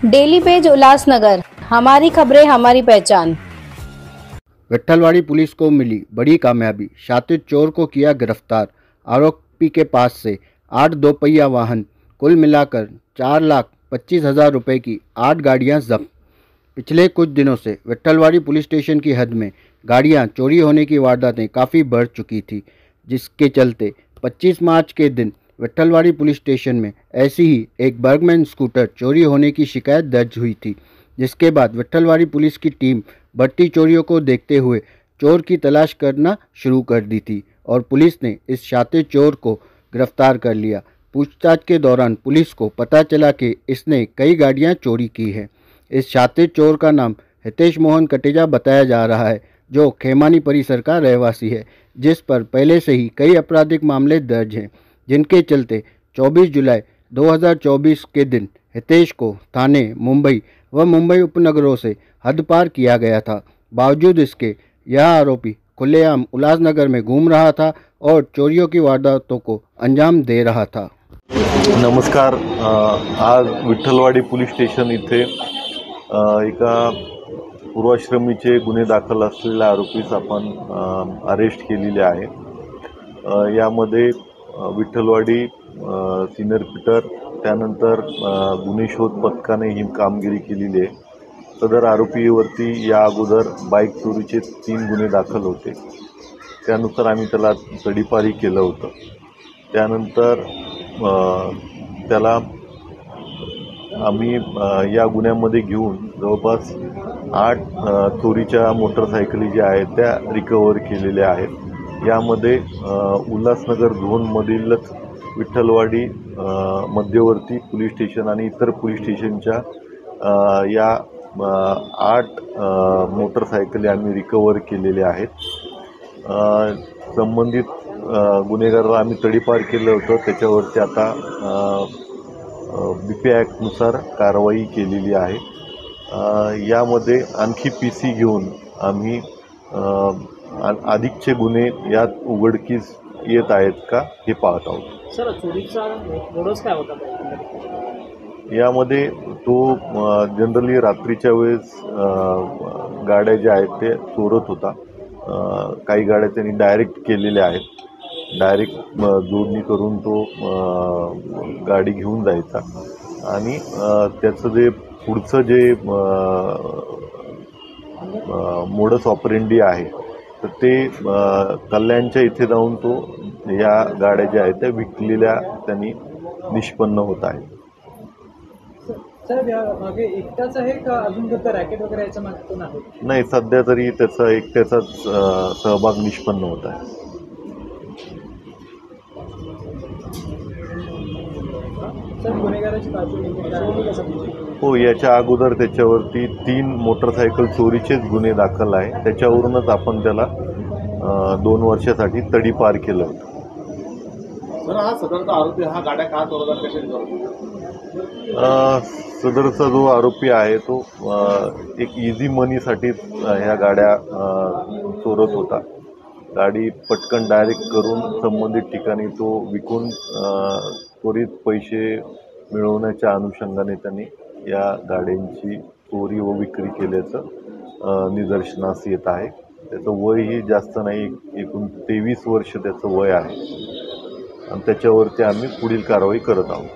Daily page Ulhasnagar, हमारी खबरें हमारी पहचान। विट्ठलवाड़ी पुलिस को मिली बड़ी कामयाबी, शातिर चोर को किया गिरफ्तार। आरोपी के पास से 8 दोपहिया वाहन, कुल मिलाकर 4,25,000 रुपये की 8 गाड़ियां जब्त। पिछले कुछ दिनों से विट्ठलवाड़ी पुलिस स्टेशन की हद में गाड़ियां चोरी होने की वारदातें काफ़ी बढ़ चुकी थी, जिसके चलते 25 मार्च के दिन विट्ठलवाड़ी पुलिस स्टेशन में ऐसी ही एक बर्गमैन स्कूटर चोरी होने की शिकायत दर्ज हुई थी, जिसके बाद विट्ठलवाड़ी पुलिस की टीम बढ़ती चोरियों को देखते हुए चोर की तलाश करना शुरू कर दी थी और पुलिस ने इस शातिर चोर को गिरफ्तार कर लिया। पूछताछ के दौरान पुलिस को पता चला कि इसने कई गाड़ियां चोरी की हैं। इस शातिर चोर का नाम हितेश मोहन कटेजा बताया जा रहा है, जो खेमानी परिसर का रहवासी है, जिस पर पहले से ही कई आपराधिक मामले दर्ज हैं, जिनके चलते 24 जुलाई 2024 के दिन हितेश को थाने मुंबई व मुंबई उपनगरों से हद पार किया गया था। बावजूद इसके यह आरोपी खुलेआम उल्लासनगर में घूम रहा था और चोरियों की वारदातों को अंजाम दे रहा था। नमस्कार। आज विठ्ठलवाडी पोलीस स्टेशन इथे एका पूर्वाश्रमीचे गुन्हे दाखल असलेल्या आरोपीस आपण अरेस्ट केलेले आहे। यामध्ये विठ्ठलवाडी सिनियर पीटर, त्यानंतर गुन्हे शोध पथकाने ही कामगिरी केलेली आहे। सदर आरोपीवरती या अगोदर बाईक चोरीचे 3 गुन्हे दाखल होते, त्यानुसार आम्ही त्याला तडीपारी केलं होतं। त्यानंतर त्याला आम्ही या गुन्ह्यामध्ये घेऊन जवळपास 8 चोरीच्या मोटरसायकली ज्या आहेत त्या रिकव्हर केलेल्या आहेत। यामध्ये उल्हासनगर झोनमधीलच विठ्ठलवाडी मध्यवर्ती पोलीस स्टेशन आणि इतर पोलीस स्टेशनच्या या 8 मोटरसायकली आम्ही रिकव्हर केलेल्या आहेत। संबंधित गुन्हेगाराला आम्ही तडीपार केलं होतं, त्याच्यावरती आता BP ॲक्टनुसार कारवाई केलेली आहे। यामध्ये आणखी PC घेऊन आम्ही अधिकचे गुन्हे यात उघडकीस येत आहेत का हे पाहत आहोत। सर, चोरीचा मोडस काय होता? यामध्ये तो जनरली रात्रीच्या वेळेस गाड्या ज्या आहेत ते चोरत होता। काही गाड्या त्यांनी डायरेक्ट केलेल्या आहेत, डायरेक्ट जोडणी करून तो गाडी घेऊन जायचा आणि त्याचं जे पुढचं जे मोडस ऑपरेंडी आहे तर ते कल्याणच्या इथे जाऊन तो या गाड्या ज्या आहेत त्या विकलेल्या त्यांनी निष्पन्न होत आहे। सर, या मागे एकटाच आहे का अजून फक्त रॅकेट वगैरे याच्या मागे कोण आहे? नाही, सध्या तरी त्याचा एकट्याचाच सहभाग निष्पन्न होत आहे। सर, गुन्हेगाराची पार्श्वभूमी हो, याच्या अगोदर त्याच्यावरती 3 मोटरसायकल चोरीचेच गुन्हे दाखल आहे, त्याच्यावरूनच आपण त्याला 2 वर्षासाठी तडीपार केलं होतं। सर, हा सदरचा आरोपी हा गाड्या का चोरतात, कशा चोरतात? सदरचा जो आरोपी आहे तो एक इझी मनीसाठीच ह्या गाड्या चोरत होता। गाडी पटकन डायरेक्ट करून संबंधित ठिकाणी तो विकून त्वरित पैसे मिळवण्याच्या अनुषंगाने त्यांनी या गाड्यांची चोरी व विक्री केल्याचं निदर्शनास येत आहे। त्याचं वयही जास्त नाही, एकूण 23 वर्ष त्याचं वय आहे आणि त्याच्यावरती आम्ही पुढील कारवाई करत आहोत।